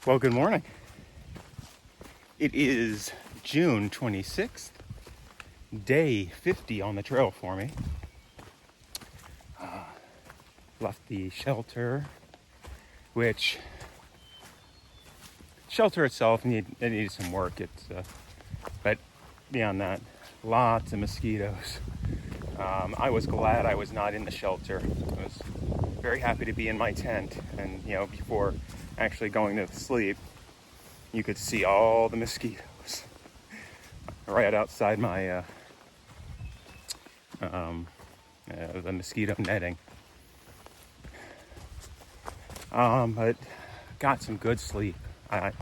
Well, good morning. It is June 26th, day 50 on the trail for me. Left the shelter, which shelter itself needed some work. But beyond that, lots of mosquitoes. I was glad I was not in the shelter. I was very happy to be in my tent, and before actually going to sleep, you could see all the mosquitoes right outside my the mosquito netting. But got some good sleep. I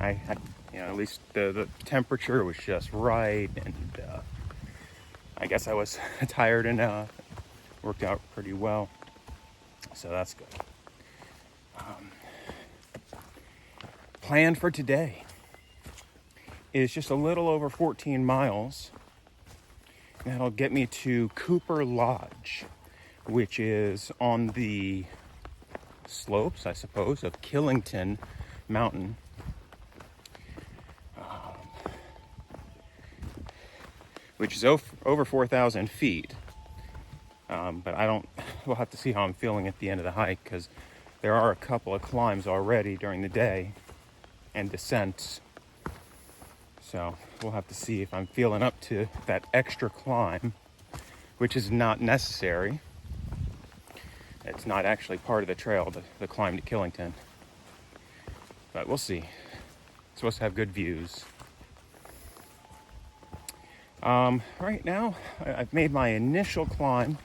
at least the temperature was just right, and I guess I was tired enough. Worked out pretty well, so that's good. Plan for today is just a little over 14 miles. That'll get me to Cooper Lodge, which is on the slopes, I suppose, of Killington Mountain. Which is over 4,000 feet. But we'll have to see how I'm feeling at the end of the hike, because there are a couple of climbs already during the day and descents. So we'll have to see if I'm feeling up to that extra climb, which is not necessary. It's not actually part of the trail, the climb to Killington. But we'll see. It's supposed to have good views. Right now, I've made my initial climb,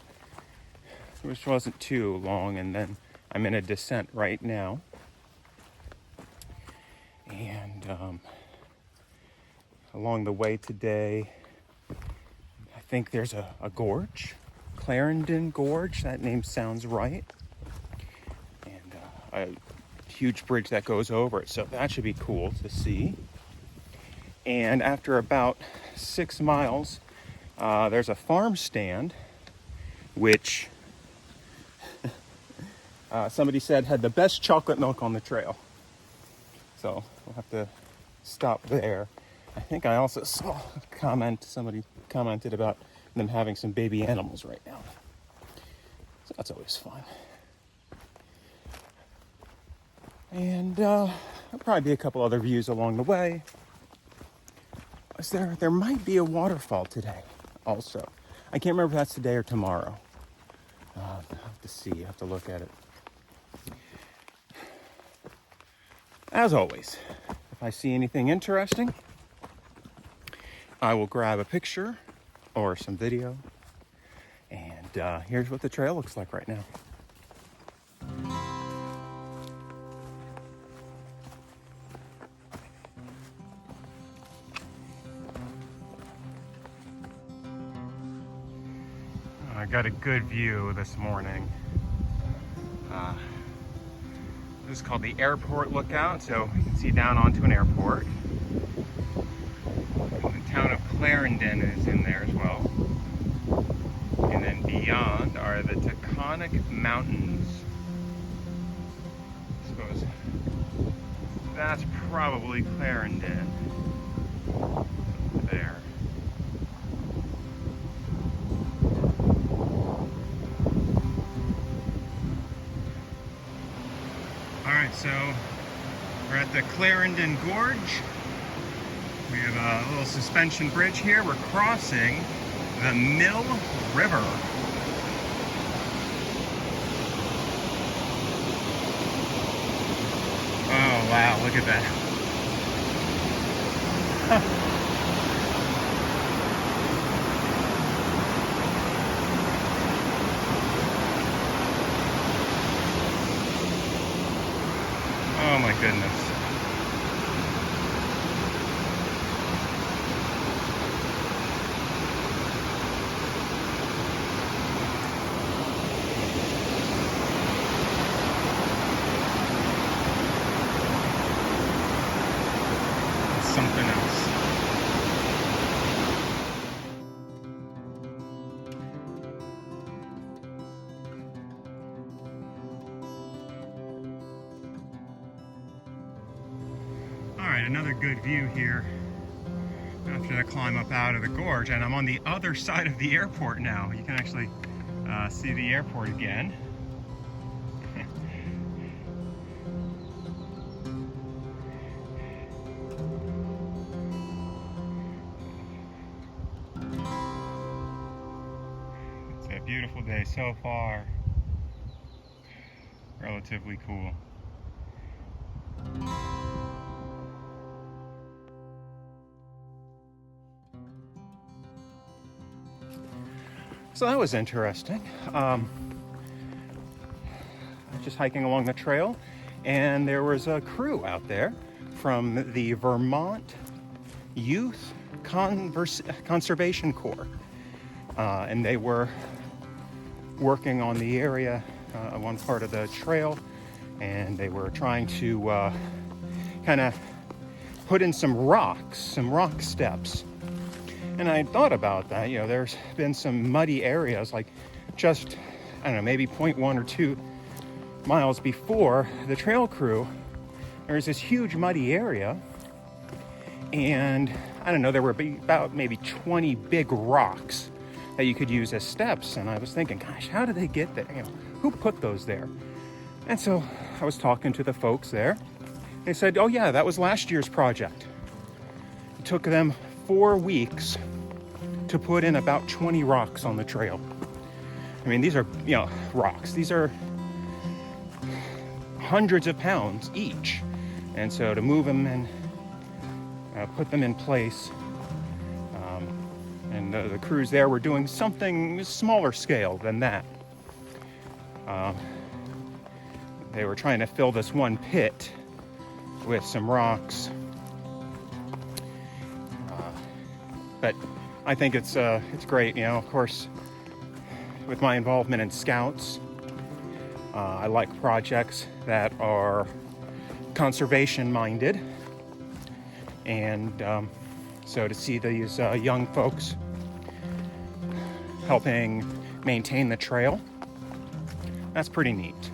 which wasn't too long, and then I'm in a descent right now. And along the way today, I think there's a gorge, Clarendon Gorge. That name sounds right. And a huge bridge that goes over it, so that should be cool to see. And after about 6 miles, there's a farm stand, which somebody said had the best chocolate milk on the trail. So we'll have to stop there. I think I also saw a comment, somebody commented about them having some baby animals right now. So that's always fun. And there'll probably be a couple other views along the way. There might be a waterfall today also. I can't remember if that's today or tomorrow. I'll have to see, have to look at it. As always, if I see anything interesting, I will grab a picture or some video. And here's what the trail looks like right now. I got a good view this morning. This is called the airport lookout, so you can see down onto an airport. And the town of Clarendon is in there as well. And then beyond are the Taconic Mountains. I suppose that's probably Clarendon. There. Alright, so we're at the Clarendon Gorge. We have a little suspension bridge here. We're crossing the Mill River. Oh wow, look at that. Oh my goodness. It's something else. Alright, another good view here after the climb up out of the gorge, and I'm on the other side of the airport now. You can actually see the airport again. It's a beautiful day so far. Relatively cool. So that was interesting. Just hiking along the trail, and there was a crew out there from the Vermont Youth Conservation Corps, and they were working on the area, one part of the trail, and they were trying to kind of put in some rock steps. And I thought about that. You know, there's been some muddy areas, like just, I don't know, maybe 0.1 or 2 miles before the trail crew. There's this huge muddy area, and I don't know, there were about maybe 20 big rocks that you could use as steps. And I was thinking, gosh, how did they get there? You know, who put those there? And so I was talking to the folks there. They said, oh yeah, that was last year's project. It took them 4 weeks to put in about 20 rocks on the trail. I mean, these are, you know, rocks. These are hundreds of pounds each. And so to move them and put them in place, and the crews there were doing something smaller scale than that. They were trying to fill this one pit with some rocks. But I think it's great, you know. Of course, with my involvement in Scouts, I like projects that are conservation minded, and so to see these young folks helping maintain the trail, that's pretty neat.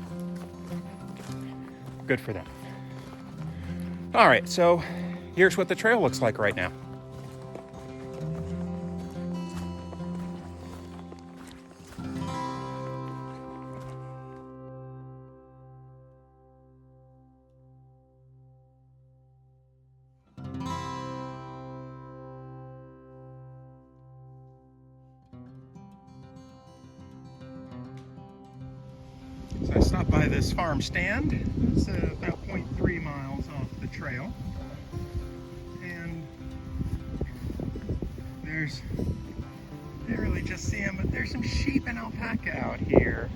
Good for them. All right, so here's what the trail looks like right now. So I stopped by this farm stand. It's about 0.3 miles off the trail. And there's, you really just see them, but there's some sheep and alpaca out here.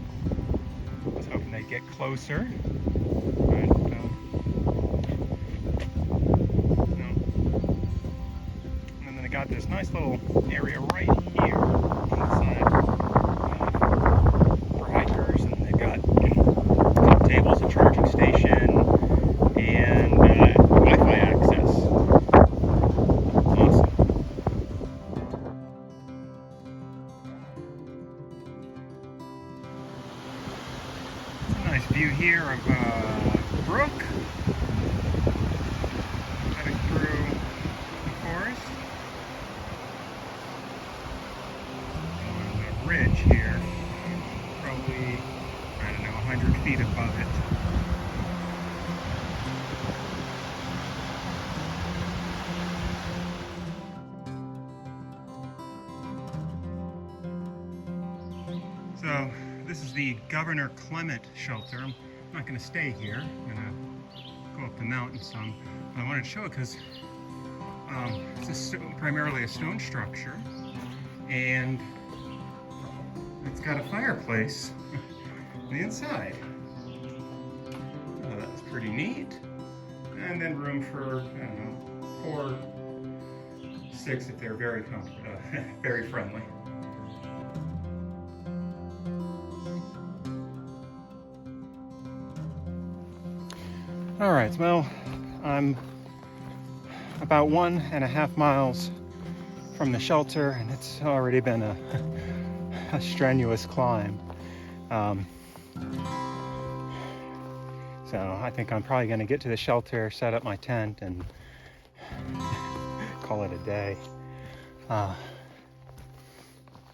I was hoping they'd get closer. But, no. And then I got this nice little area right here on the side. Tables, a charging station, and Wi-Fi access. Awesome. It's a nice view here of a brook heading through the forest. There's a ridge here, probably, I don't know, 100 feet above it. So this is the Governor Clement shelter. I'm not going to stay here. I'm going to go up the mountain some. But I wanted to show it because it's primarily a stone structure, and it's got a fireplace on the inside. Oh, that's pretty neat. And then room for, I don't know, 4, 6 if they're very comfortable, very friendly. All right, well, I'm about 1.5 miles from the shelter, and it's already been a strenuous climb. So I think I'm probably going to get to the shelter, set up my tent, and call it a day,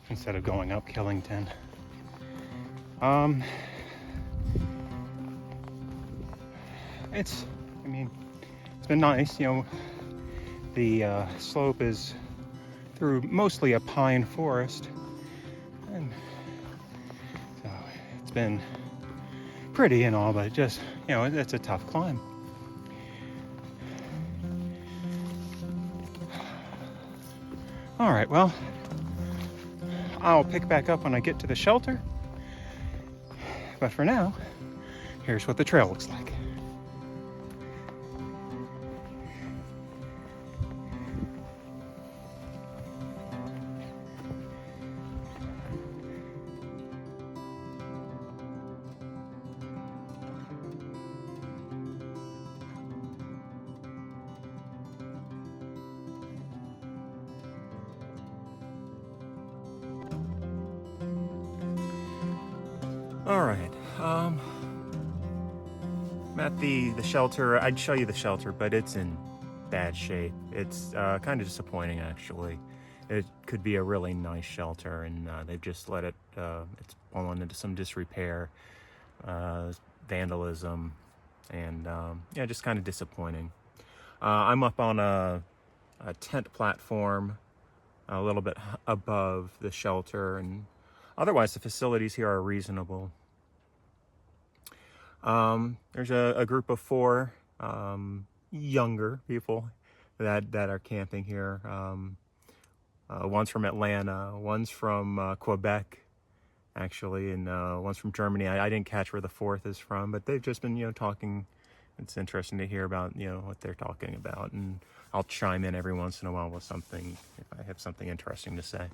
instead of going up Killington. It's been nice. The slope is through mostly a pine forest, and so it's been pretty and all, but just, it's a tough climb. All right, well, I'll pick back up when I get to the shelter, but for now, here's what the trail looks like. All right, I'm at the shelter. I'd show you the shelter, but it's in bad shape. It's kind of disappointing, actually. It could be a really nice shelter, and they've just let it, it's fallen into some disrepair, vandalism, and yeah, just kind of disappointing. I'm up on a tent platform a little bit above the shelter, and otherwise the facilities here are reasonable. There's a group of 4 younger people that are camping here. One's from Atlanta, one's from Quebec, actually, and one's from Germany. I didn't catch where the 4th is from, but they've just been, talking. It's interesting to hear about, what they're talking about, and I'll chime in every once in a while with something if I have something interesting to say.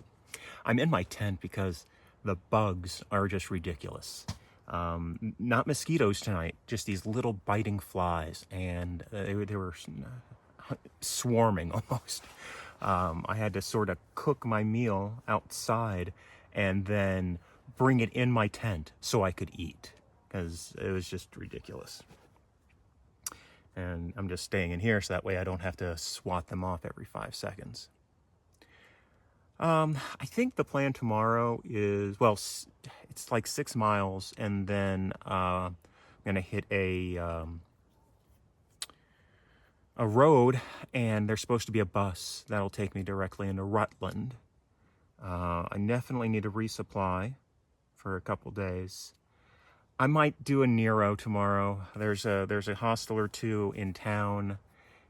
I'm in my tent because the bugs are just ridiculous. Not mosquitoes tonight, just these little biting flies, and they were swarming almost. I had to sort of cook my meal outside and then bring it in my tent so I could eat, because it was just ridiculous. And I'm just staying in here so that way I don't have to swat them off every 5 seconds. I think the plan tomorrow is, well, it's like 6 miles, and then I'm gonna hit a road, and there's supposed to be a bus that'll take me directly into Rutland. I definitely need to resupply for a couple days. I might do a Nero tomorrow. There's a hostel or 2 in town,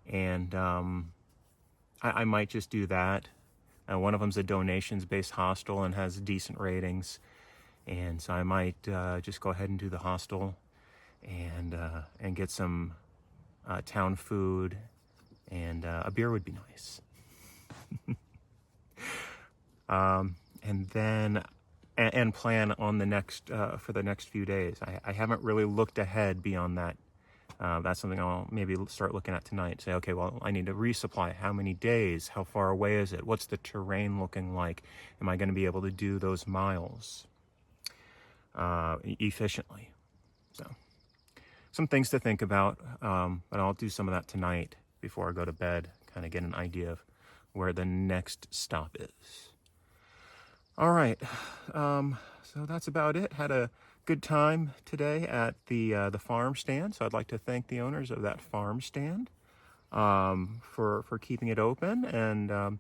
and I might just do that. One of them's a donations-based hostel and has decent ratings, and so I might just go ahead and do the hostel and get some town food, and a beer would be nice. And then and plan on the next for the next few days. I haven't really looked ahead beyond that. That's something I'll maybe start looking at tonight. Say, okay, well, I need to resupply. How many days? How far away is it? What's the terrain looking like? Am I going to be able to do those miles efficiently? So, some things to think about, but I'll do some of that tonight before I go to bed, kind of get an idea of where the next stop is. All right, so that's about it. Had a good time today at the farm stand, so I'd like to thank the owners of that farm stand for keeping it open. And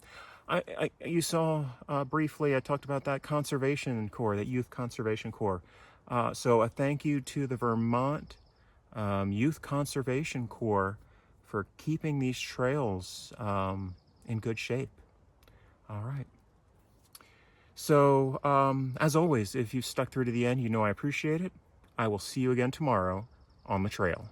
you saw briefly, I talked about that conservation corps, that youth conservation corps. So a thank you to the Vermont Youth Conservation Corps for keeping these trails in good shape. All right. So, as always, if you've stuck through to the end, you know I appreciate it. I will see you again tomorrow on the trail.